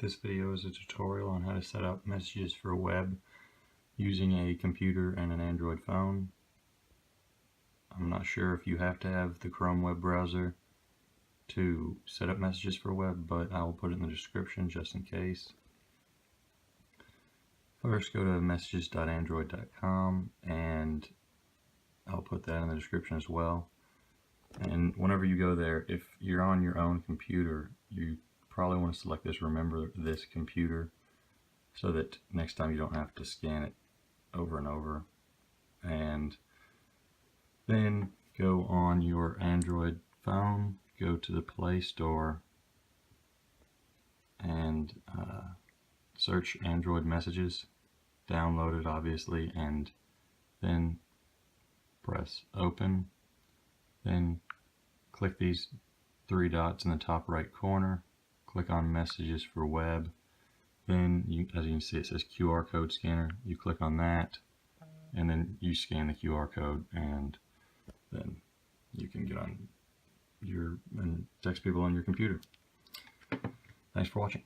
This video is a tutorial on how to set up messages for web using a computer and an Android phone. I'm not sure if you have to have the Chrome web browser to set up messages for web, but I will put it in the description just in case. First, go to messages.android.com, and I'll put that in the description as well. And whenever you go there, if you're on your own computer, you probably want to select this remember this computer so that next time you don't have to scan it over and over. And then go on your Android phone, go to the Play Store and search Android Messages, download it obviously, and then press open. Then click these three dots in the top right corner, click on Messages for Web. Then as you can see, it says QR code scanner. You click on that and then you scan the QR code, and then you can get on and text people on your computer. Thanks for watching.